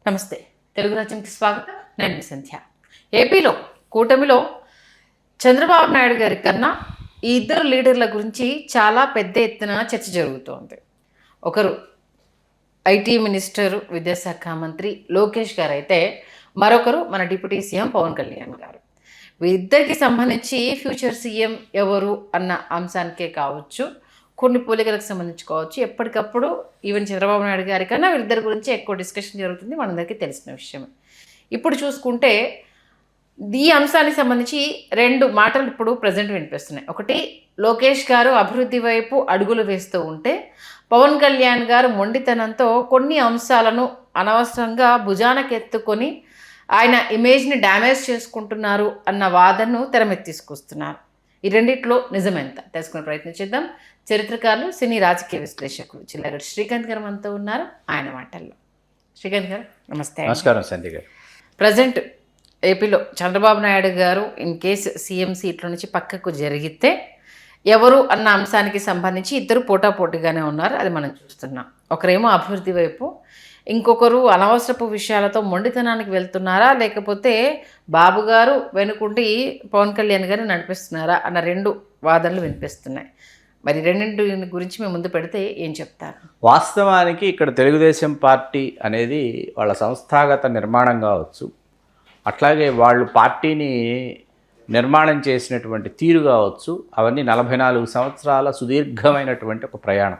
నమస్తే. తెలుగు రాజ్యంకి స్వాగతం. నేను మీ సంధ్య. ఏపీలో కూటమిలో చంద్రబాబు నాయుడు గారి కన్నా ఈ ఇద్దరు లీడర్ల గురించి చాలా పెద్ద ఎత్తున చర్చ జరుగుతోంది. ఒకరు ఐటీ మినిస్టర్, విద్యాశాఖ మంత్రి లోకేష్ గారు అయితే, మరొకరు మన డిప్యూటీ సీఎం పవన్ కళ్యాణ్ గారు. వీరిద్దరికి సంబంధించి ఫ్యూచర్ సీఎం ఎవరు అన్న అంశానికే కావచ్చు, కొన్ని పోలికలకు సంబంధించి కావచ్చు, ఎప్పటికప్పుడు ఈవెన్ చంద్రబాబు నాయుడు గారి కన్నా వీరిద్దరి గురించి ఎక్కువ డిస్కషన్ జరుగుతుంది, మనందరికీ తెలిసిన విషయమే. ఇప్పుడు చూసుకుంటే ఈ అంశానికి సంబంధించి రెండు మాటలు ఇప్పుడు ప్రజెంట్ వినిపిస్తున్నాయి. ఒకటి, లోకేష్ గారు అభివృద్ధి వైపు అడుగులు వేస్తూ ఉంటే, పవన్ కళ్యాణ్ గారు మొండితనంతో కొన్ని అంశాలను అనవసరంగా భుజానకెత్తుకొని ఆయన ఇమేజ్ని డ్యామేజ్ చేసుకుంటున్నారు అన్న వాదనను తెరమెత్తి తీసుకొస్తున్నారు. ఈ రెండిట్లో నిజమెంత తెలుసుకునే ప్రయత్నం చేద్దాం. చరిత్రకారులు, సినీ రాజకీయ విశ్లేషకులు చిల్లగడ్డ శ్రీకాంత్ గారు మనతో ఉన్నారు. ఆయన మాటల్లో. శ్రీకాంత్ గారు నమస్తే. నమస్కారం సంధ్య గారు. ప్రజెంట్ ఏపీలో చంద్రబాబు నాయుడు గారు ఇన్ కేసు సీఎం సీట్ల నుంచి పక్కకు జరిగితే ఎవరు అన్న అంశానికి సంబంధించి ఇద్దరు పోటాపోటీగానే ఉన్నారు. అది మనం చూస్తున్నాం. ఒకరేమో అభివృద్ధి వైపు, ఇంకొకరు అనవసరపు విషయాలతో మొండితనానికి వెళ్తున్నారా, లేకపోతే బాబు గారు వెనుకుండి పవన్ కళ్యాణ్ గారు నడిపిస్తున్నారా అన్న రెండు వాదనలు వినిపిస్తున్నాయి. మరి రెండింటి గురించి మేము ముందు పెడితే ఏం చెప్తారు? వాస్తవానికి ఇక్కడ తెలుగుదేశం పార్టీ అనేది వాళ్ళ సంస్థాగత నిర్మాణం కావచ్చు, అట్లాగే వాళ్ళు పార్టీని నిర్మాణం చేసినటువంటి తీరు కావచ్చు, అవన్నీ 44 సంవత్సరాల సుదీర్ఘమైనటువంటి ఒక ప్రయాణం.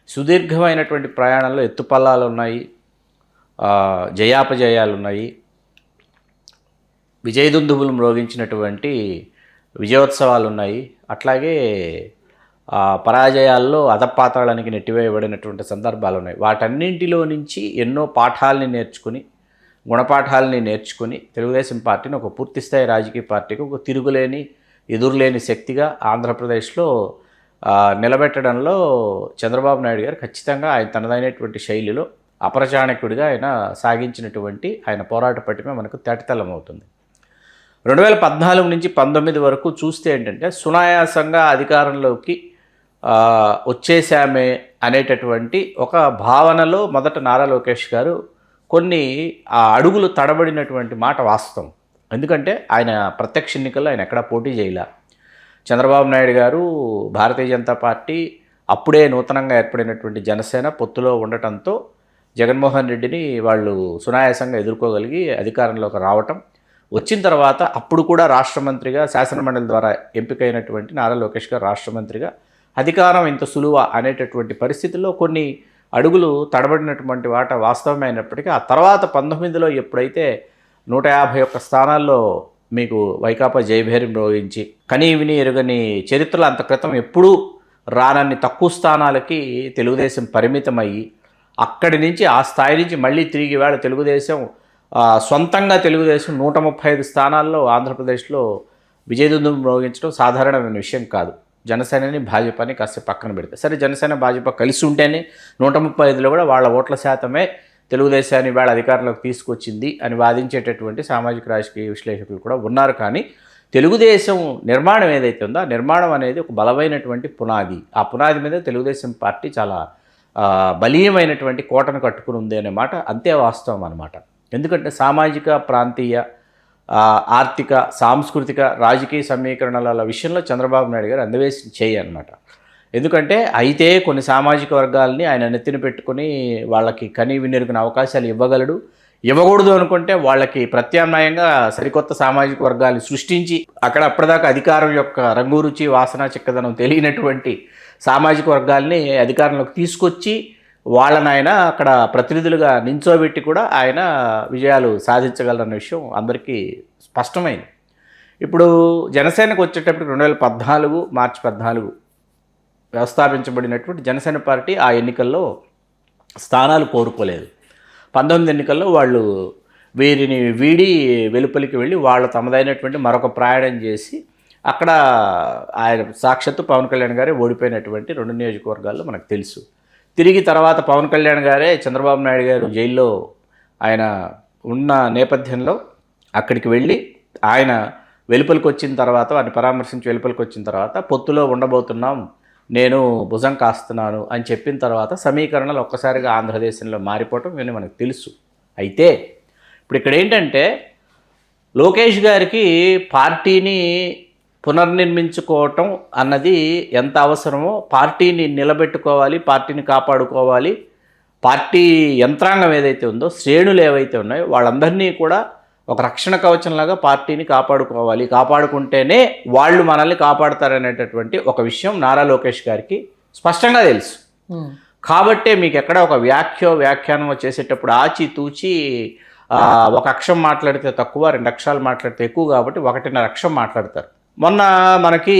సుదీర్ఘమైనటువంటి ప్రయాణంలో ఎత్తుపల్లాలు ఉన్నాయి, జయాపజయాలు ఉన్నాయి, విజయదుందుబులు మ్రోగించినటువంటి విజయోత్సవాలు ఉన్నాయి, అట్లాగే పరాజయాల్లో అధపాతాళానికి నెట్టివేయబడినటువంటి సందర్భాలు ఉన్నాయి. వాటన్నింటిలో నుంచి ఎన్నో పాఠాలని నేర్చుకుని, గుణపాఠాలని నేర్చుకుని తెలుగుదేశం పార్టీని ఒక పూర్తిస్థాయి రాజకీయ పార్టీకి ఒక తిరుగులేని, ఎదురులేని శక్తిగా ఆంధ్రప్రదేశ్లో నిలబెట్టడంలో చంద్రబాబు నాయుడు గారు ఖచ్చితంగా ఆయన తనదైనటువంటి శైలిలో అపరచాణక్యుడిగా ఆయన సాగించినటువంటి ఆయన పోరాట పటిమ మనకు తేటతెల్లమవుతుంది. 2014 నుంచి 19 వరకు చూస్తే ఏంటంటే, సునాయాసంగా అధికారంలోకి వచ్చేసామే అనేటటువంటి ఒక భావనలో మొదట నారా లోకేష్ గారు కొన్ని అడుగులు తడబడినటువంటి మాట వాస్తవం. ఎందుకంటే ఆయన ప్రత్యక్ష ఎన్నికల్లో ఆయన ఎక్కడా పోటీ చేయలే. చంద్రబాబు నాయుడు గారు, భారతీయ జనతా పార్టీ, అప్పుడే నూతనంగా ఏర్పడినటువంటి జనసేన పొత్తులో ఉండటంతో జగన్మోహన్ రెడ్డిని వాళ్ళు సునాయాసంగా ఎదుర్కోగలిగి అధికారంలోకి రావటం, వచ్చిన తర్వాత అప్పుడు కూడా రాష్ట్ర మంత్రిగా శాసనమండలి ద్వారా ఎంపికైనటువంటి నారా లోకేష్ గారు రాష్ట్ర మంత్రిగా అధికారం ఇంత సులువ అనేటటువంటి పరిస్థితుల్లో కొన్ని అడుగులు తడబడినటువంటి వాట వాస్తవమైనప్పటికీ, ఆ తర్వాత 19లో ఎప్పుడైతే 151 స్థానాల్లో మీకు వైకాపా జయభేరి మ్రోగించి కనీ విని ఎరుగని చరిత్రలో అంత క్రితం ఎప్పుడూ రానన్ని తక్కువ స్థానాలకి తెలుగుదేశం పరిమితమయ్యి, అక్కడి నుంచి ఆ స్థాయి నుంచి మళ్ళీ తిరిగి వేళ తెలుగుదేశం సొంతంగా తెలుగుదేశం 135 స్థానాల్లో ఆంధ్రప్రదేశ్లో విజయదుందుబులు మ్రోగించడం సాధారణమైన విషయం కాదు. జనసేనని భాజపాని కాస్త పక్కన పెడితే, సరే జనసేన భాజపా కలిసి ఉంటేనే 135లో కూడా వాళ్ళ ఓట్ల శాతమే తెలుగుదేశాన్ని వేళ అధికారంలోకి తీసుకొచ్చింది అని వాదించేటటువంటి సామాజిక రాజకీయ విశ్లేషకులు కూడా ఉన్నారు. కానీ తెలుగుదేశం నిర్మాణం ఏదైతే ఉందో ఆ నిర్మాణం అనేది ఒక బలమైనటువంటి పునాది. ఆ పునాది మీద తెలుగుదేశం పార్టీ చాలా బలీయమైనటువంటి కోటను కట్టుకుని ఉంది అనే మాట అంతే వాస్తవం అన్నమాట. ఎందుకంటే సామాజిక, ప్రాంతీయ, ఆర్థిక, సాంస్కృతిక, రాజకీయ సమీకరణల విషయంలో చంద్రబాబు నాయుడు గారు అందవేసి చేయి అన్నమాట. ఎందుకంటే అయితే కొన్ని సామాజిక వర్గాలని ఆయన నెత్తిన పెట్టుకుని వాళ్ళకి కనీ వినెరుగిన అవకాశాలు ఇవ్వగలడు. ఇవ్వకూడదు అనుకుంటే వాళ్ళకి ప్రత్యామ్నాయంగా సరికొత్త సామాజిక వర్గాలు సృష్టించి అక్కడ అప్పటిదాకా అధికారం యొక్క రంగు, రుచి, వాసన, చిక్కదనం తెలియనటువంటి సామాజిక వర్గాల్ని అధికారంలోకి తీసుకొచ్చి వాళ్ళని ఆయన అక్కడ ప్రతినిధులుగా నించోబెట్టి కూడా ఆయన విజయాలు సాధించగలరన్న విషయం అందరికీ స్పష్టమైంది. ఇప్పుడు జనసేనకు వచ్చేటప్పటికి 2014 మార్చి 14 వ్యవస్థాపించబడినటువంటి జనసేన పార్టీ ఆ ఎన్నికల్లో స్థానాలు కోరుకోలేదు. 19 ఎన్నికల్లో వాళ్ళు వీరిని వీడి వెలుపలికి వెళ్ళి వాళ్ళు తమదైనటువంటి మరొక ప్రయాణం చేసి అక్కడ ఆయన సాక్షాత్తు పవన్ కళ్యాణ్ గారే ఓడిపోయినటువంటి 2 నియోజకవర్గాల్లో మనకు తెలుసు. తిరిగి తర్వాత పవన్ కళ్యాణ్ గారే చంద్రబాబు నాయుడు గారు జైల్లో ఆయన ఉన్న నేపథ్యంలో అక్కడికి వెళ్ళి ఆయన వెలుపలికి వచ్చిన తర్వాత, వారిని పరామర్శించి వెలుపలికి వచ్చిన తర్వాత పొత్తులో ఉండబోతున్నాం, నేను భుజం కాస్తున్నాను అని చెప్పిన తర్వాత సమీకరణలు ఒక్కసారిగా ఆంధ్రదేశంలో మారిపోవటం ఇవన్నీ మనకు తెలుసు. అయితే ఇప్పుడు ఇక్కడ ఏంటంటే లోకేష్ గారికి పార్టీని పునర్నిర్మించుకోవటం అన్నది ఎంత అవసరమో, పార్టీని నిలబెట్టుకోవాలి, పార్టీని కాపాడుకోవాలి, పార్టీ యంత్రాంగం ఏదైతే ఉందో, శ్రేణులు ఏవైతే ఉన్నాయో వాళ్ళందరినీ కూడా ఒక రక్షణ కవచంలాగా పార్టీని కాపాడుకోవాలి, కాపాడుకుంటేనే వాళ్ళు మనల్ని కాపాడతారనేటటువంటి ఒక విషయం నారా లోకేష్ గారికి స్పష్టంగా తెలుసు. కాబట్టే మీకు ఎక్కడ ఒక వ్యాఖ్యానం చేసేటప్పుడు ఆచితూచి ఒక అక్షరం మాట్లాడితే తక్కువ, 2 అక్షరాలు మాట్లాడితే ఎక్కువ, కాబట్టి 1.5 అక్షరం మాట్లాడతారు. మొన్న మనకి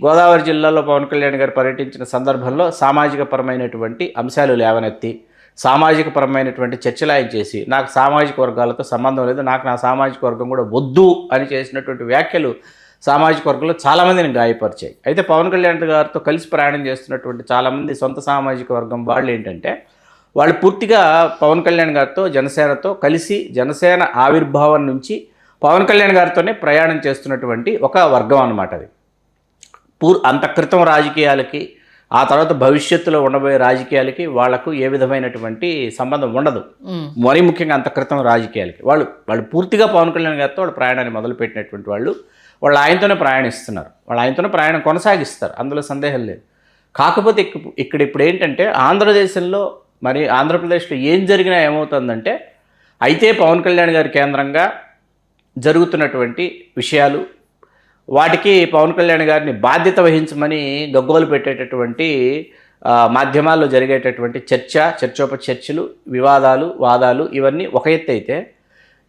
గోదావరి జిల్లాలో పవన్ కళ్యాణ్ గారు పర్యటించిన సందర్భంలో సామాజిక పరమైనటువంటి అంశాలు లేవనెత్తి, సామాజిక పరమైనటువంటి చర్చలు ఆయన చేసి, నాకు సామాజిక వర్గాలతో సంబంధం లేదు, నాకు నా సామాజిక వర్గం కూడా వద్దు అని చేసినటువంటి వ్యాఖ్యలు సామాజిక వర్గంలో చాలామందిని గాయపరిచాయి. అయితే పవన్ కళ్యాణ్ గారితో కలిసి ప్రయాణం చేస్తున్నటువంటి చాలామంది సొంత సామాజిక వర్గం వాళ్ళు ఏంటంటే, వాళ్ళు పూర్తిగా పవన్ కళ్యాణ్ గారితో, జనసేనతో కలిసి, జనసేన ఆవిర్భావం నుంచి పవన్ కళ్యాణ్ గారితోనే ప్రయాణం చేస్తున్నటువంటి ఒక వర్గం అన్నమాట. అది అంత క్రితం రాజకీయాలకి, ఆ తర్వాత భవిష్యత్తులో ఉండబోయే రాజకీయాలకి వాళ్లకు ఏ విధమైనటువంటి సంబంధం ఉండదు. మరీ ముఖ్యంగా అంత క్రితం రాజకీయాలకి వాళ్ళు పూర్తిగా పవన్ కళ్యాణ్ గారితో వాళ్ళు ప్రయాణాన్ని మొదలుపెట్టినటువంటి వాళ్ళు ఆయనతోనే ప్రయాణిస్తున్నారు, వాళ్ళు ఆయనతోనే ప్రయాణం కొనసాగిస్తారు, అందులో సందేహం లేదు. కాకపోతే ఇప్పుడు ఏంటంటే, ఆంధ్రదేశంలో మరి ఆంధ్రప్రదేశ్లో ఏం జరిగినా ఏమవుతుందంటే, అయితే పవన్ కళ్యాణ్ గారి కేంద్రంగా జరుగుతున్నటువంటి విషయాలు, వాటికి పవన్ కళ్యాణ్ గారిని బాధ్యత వహించమని గగ్గోలు పెట్టేటటువంటి మాధ్యమాల్లో జరిగేటటువంటి చర్చోపచర్చలు, వివాదాలు, వాదాలు ఇవన్నీ ఒక ఎత్తు అయితే,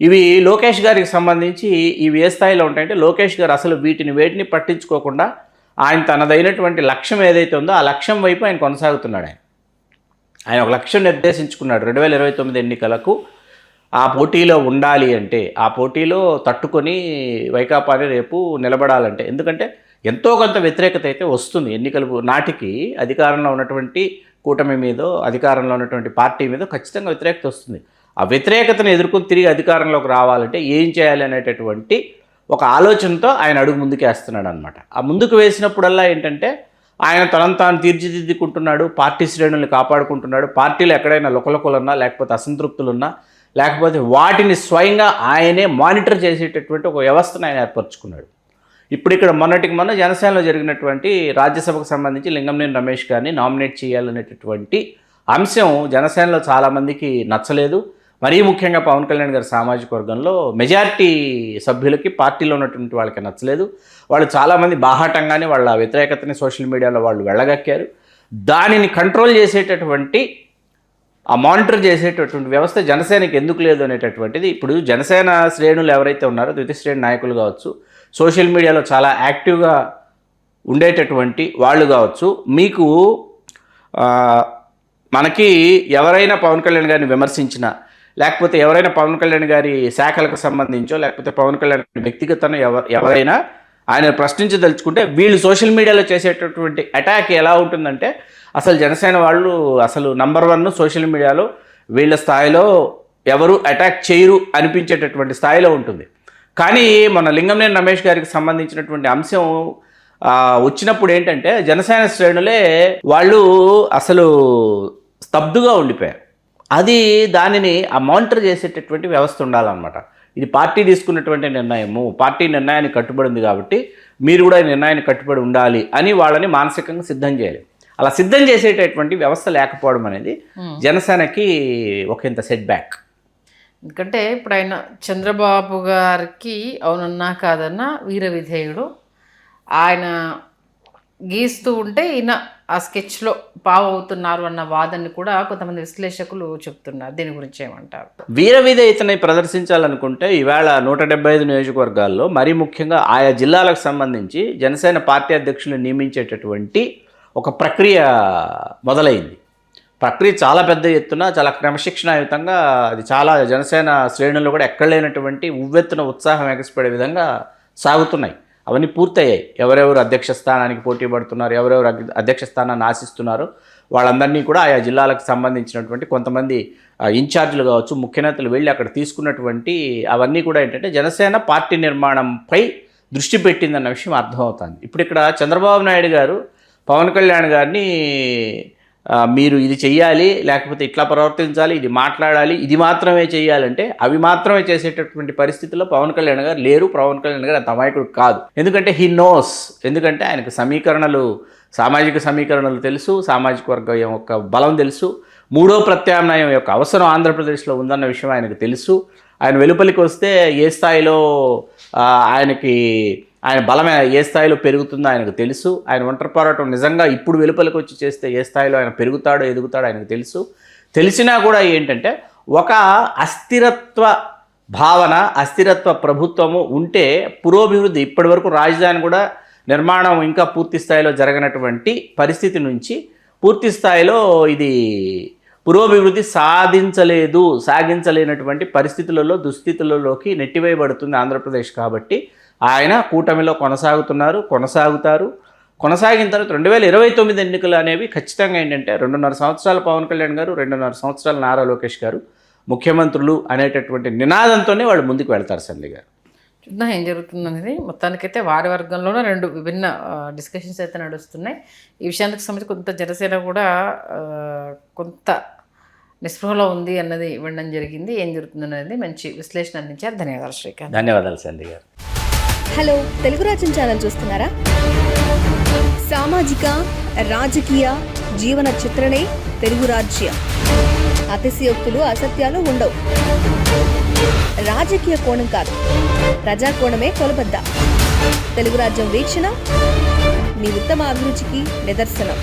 ఇవి లోకేష్ గారికి సంబంధించి ఇవి ఏ స్థాయిలో ఉంటాయంటే, లోకేష్ గారు అసలు వేటిని పట్టించుకోకుండా ఆయన తనదైనటువంటి లక్ష్యం ఏదైతే ఉందో ఆ లక్ష్యం వైపు ఆయన కొనసాగుతున్నాడు. ఆయన ఒక లక్ష్యం నిర్దేశించుకున్నాడు. 2029 ఎన్నికలకు ఆ పోటీలో ఉండాలి అంటే, ఆ పోటీలో తట్టుకొని వైకాపాని రేపు నిలబడాలంటే, ఎందుకంటే ఎంతో కొంత వ్యతిరేకత అయితే వస్తుంది ఎన్నికల నాటికి. అధికారంలో ఉన్నటువంటి కూటమి మీదో, అధికారంలో ఉన్నటువంటి పార్టీ మీద ఖచ్చితంగా వ్యతిరేకత వస్తుంది. ఆ వ్యతిరేకతను ఎదుర్కొని తిరిగి అధికారంలోకి రావాలంటే ఏం చేయాలి అనేటటువంటి ఒక ఆలోచనతో ఆయన అడుగు ముందుకేస్తున్నాడు అనమాట. ఆ ముందుకు వేసినప్పుడల్లా ఏంటంటే, ఆయన తనను తాను తీర్చిదిద్దుకుంటున్నాడు, పార్టీ శ్రేణుల్ని కాపాడుకుంటున్నాడు, పార్టీలో ఎక్కడైనా లుకలుకలున్నా, లేకపోతే అసంతృప్తులున్నా, లేకపోతే వాటిని స్వయంగా ఆయనే మానిటర్ చేసేటటువంటి ఒక వ్యవస్థను ఆయన ఏర్పరచుకున్నాడు. ఇప్పుడు ఇక్కడ మొన్న జనసేనలో జరిగినటువంటి రాజ్యసభకు సంబంధించి లింగంనేని రమేష్ గారిని నామినేట్ చేయాలనేటటువంటి అంశం జనసేనలో చాలామందికి నచ్చలేదు. మరీ ముఖ్యంగా పవన్ కళ్యాణ్ గారి సామాజిక వర్గంలో మెజారిటీ సభ్యులకి, పార్టీలో ఉన్నటువంటి వాళ్ళకి నచ్చలేదు. వాళ్ళు చాలామంది బాహాటంగానే వాళ్ళ వ్యతిరేకతని సోషల్ మీడియాలో వాళ్ళు వెళ్ళగక్కారు. దానిని కంట్రోల్ చేసేటటువంటి, ఆ మానిటర్ చేసేటటువంటి వ్యవస్థ జనసేనకి ఎందుకు లేదు అనేటటువంటిది ఇప్పుడు జనసేన శ్రేణులు ఎవరైతే ఉన్నారో, ద్వితీయ శ్రేణి నాయకులు కావచ్చు, సోషల్ మీడియాలో చాలా యాక్టివ్గా ఉండేటటువంటి వాళ్ళు కావచ్చు, మీకు మనకి ఎవరైనా పవన్ కళ్యాణ్ గారిని విమర్శించినా, లేకపోతే ఎవరైనా పవన్ కళ్యాణ్ గారి శాఖలకు సంబంధించో, లేకపోతే పవన్ కళ్యాణ్ వ్యక్తిగతంగా ఎవరైనా ఆయన ప్రశ్నించదలుచుకుంటే, వీళ్ళు సోషల్ మీడియాలో చేసేటటువంటి అటాక్ ఎలా ఉంటుందంటే, అసలు జనసేన వాళ్ళు అసలు నంబర్ 1 సోషల్ మీడియాలో వీళ్ళ స్థాయిలో ఎవరు అటాక్ చేయరు అనిపించేటటువంటి స్థాయిలో ఉంటుంది. కానీ మన లింగంనేని రమేష్ గారికి సంబంధించినటువంటి అంశం వచ్చినప్పుడు ఏంటంటే, జనసేన శ్రేణులే వాళ్ళు అసలు స్తబ్దుగా ఉండిపోయారు. దానిని ఆ మానిటర్ చేసేటటువంటి వ్యవస్థ ఉండాలన్నమాట. ఇది పార్టీ తీసుకున్నటువంటి నిర్ణయము, పార్టీ నిర్ణయానికి కట్టుబడి ఉంది కాబట్టి మీరు కూడా ఈ నిర్ణయానికి కట్టుబడి ఉండాలి అని వాళ్ళని మానసికంగా సిద్ధం చేయాలి. అలా సిద్ధం చేసేటటువంటి వ్యవస్థ లేకపోవడం అనేది జనసేనకి ఒక ఇంత సెట్ బ్యాక్. ఎందుకంటే ఇప్పుడు ఆయన చంద్రబాబు గారికి అవునన్నా కాదన్నా వీర విధేయుడు, ఆయన గీస్తూ ఉంటే ఈయన ఆ స్కెచ్లో పావు అవుతున్నారు అన్న వాదనని కూడా కొంతమంది విశ్లేషకులు చెప్తున్నారు. దీని గురించి ఏమంటారు? వీర విధేయతని ప్రదర్శించాలనుకుంటే ఈవేళ 175 నియోజకవర్గాల్లో మరీ ముఖ్యంగా ఆయా జిల్లాలకు సంబంధించి జనసేన పార్టీ అధ్యక్షులు నియమించేటటువంటి ఒక ప్రక్రియ మొదలైంది. ప్రక్రియ చాలా పెద్ద ఎత్తున, చాలా క్రమశిక్షణాయుతంగా, అది చాలా జనసేన శ్రేణుల్లో కూడా ఎక్కడ లేనటువంటి ఉవ్వెత్తున ఉత్సాహం ఎగసిపడే విధంగా సాగుతున్నాయి. అవన్నీ పూర్తయ్యాయి. ఎవరెవరు అధ్యక్ష స్థానానికి పోటీ పడుతున్నారు, ఎవరెవరు అధ్యక్ష స్థానాన్ని ఆశిస్తున్నారు, వాళ్ళందరినీ కూడా ఆయా జిల్లాలకు సంబంధించినటువంటి కొంతమంది ఇన్ఛార్జీలు కావచ్చు, ముఖ్య నేతలు వెళ్ళి అక్కడ తీసుకున్నటువంటి అవన్నీ కూడా ఏంటంటే జనసేన పార్టీ నిర్మాణంపై దృష్టి పెట్టిందన్న విషయం అర్థమవుతుంది. ఇప్పుడు ఇక్కడ చంద్రబాబు నాయుడు గారు పవన్ కళ్యాణ్ గారిని మీరు ఇది చెయ్యాలి, లేకపోతే ఇట్లా ప్రవర్తించాలి, ఇది మాట్లాడాలి, ఇది మాత్రమే చేయాలంటే అవి మాత్రమే చేసేటటువంటి పరిస్థితుల్లో పవన్ కళ్యాణ్ గారు లేరు. పవన్ కళ్యాణ్ గారు అంత అమాయకుడు కాదు. ఎందుకంటే హీ నోస్, ఎందుకంటే ఆయనకు సామాజిక సమీకరణలు తెలుసు, సామాజిక వర్గం యొక్క బలం తెలుసు, మూడో ప్రత్యామ్నాయం యొక్క అవసరం ఆంధ్రప్రదేశ్లో ఉందన్న విషయం ఆయనకు తెలుసు. ఆయన వెలుపలికి వస్తే ఏ స్థాయిలో ఆయన బలం ఏ స్థాయిలో పెరుగుతుందో ఆయనకు తెలుసు. ఆయన ఒంటరి పోరాటం నిజంగా ఇప్పుడు వెలుపలికి వచ్చి చేస్తే ఏ స్థాయిలో ఆయన పెరుగుతాడో ఎదుగుతాడో ఆయనకు తెలుసు. తెలిసినా కూడా ఏంటంటే ఒక అస్థిరత్వ భావన, అస్థిరత్వ ప్రభుత్వము ఉంటే పురోభివృద్ధి, ఇప్పటి వరకు రాజధాని కూడా నిర్మాణం ఇంకా పూర్తి స్థాయిలో జరగనటువంటి పరిస్థితి నుంచి పూర్తి స్థాయిలో ఇది పురోభివృద్ధి సాగించలేనటువంటి పరిస్థితులలో, దుస్థితులలోకి నెట్టివేయబడుతుంది ఆంధ్రప్రదేశ్. కాబట్టి ఆయన కూటమిలో కొనసాగుతారు. కొనసాగిన తర్వాత 2029 ఎన్నికలు అనేవి ఖచ్చితంగా ఏంటంటే 2.5 సంవత్సరాలు పవన్ కళ్యాణ్ గారు, 2.5 సంవత్సరాలు నారా లోకేష్ గారు ముఖ్యమంత్రులు అనేటటువంటి నినాదంతోనే వాళ్ళు ముందుకు వెళ్తారు. సంధ్య గారు, చూద్దాం ఏం జరుగుతుందనేది. మొత్తానికైతే వారి వర్గంలోనే 2 విభిన్న డిస్కషన్స్ అయితే నడుస్తున్నాయి. ఈ విషయానికి సంబంధించి కొంత జనసేన కూడా కొంత నిస్పృహలో ఉంది అన్నది ఇవ్వడం జరిగింది. ఏం జరుగుతుందనేది మంచి విశ్లేషణ అందించారు. ధన్యవాదాలు శ్రీకాంత్. ధన్యవాదాలు సంధ్య గారు. హలో, తెలుగు రాజ్యం ఛానల్ చూస్తున్నారా? సామాజిక, రాజకీయ, జీవన చిత్రణే తెలుగు రాజ్యం. అతిశయోక్తులు, అసత్యాలు ఉండవు. రాజకీయ కోణం కాదు, ప్రజా కోణమే కొలబద్ద. తెలుగు రాజ్యం వీక్షణ మీ ఉత్తమ అభిరుచికి నిదర్శనం.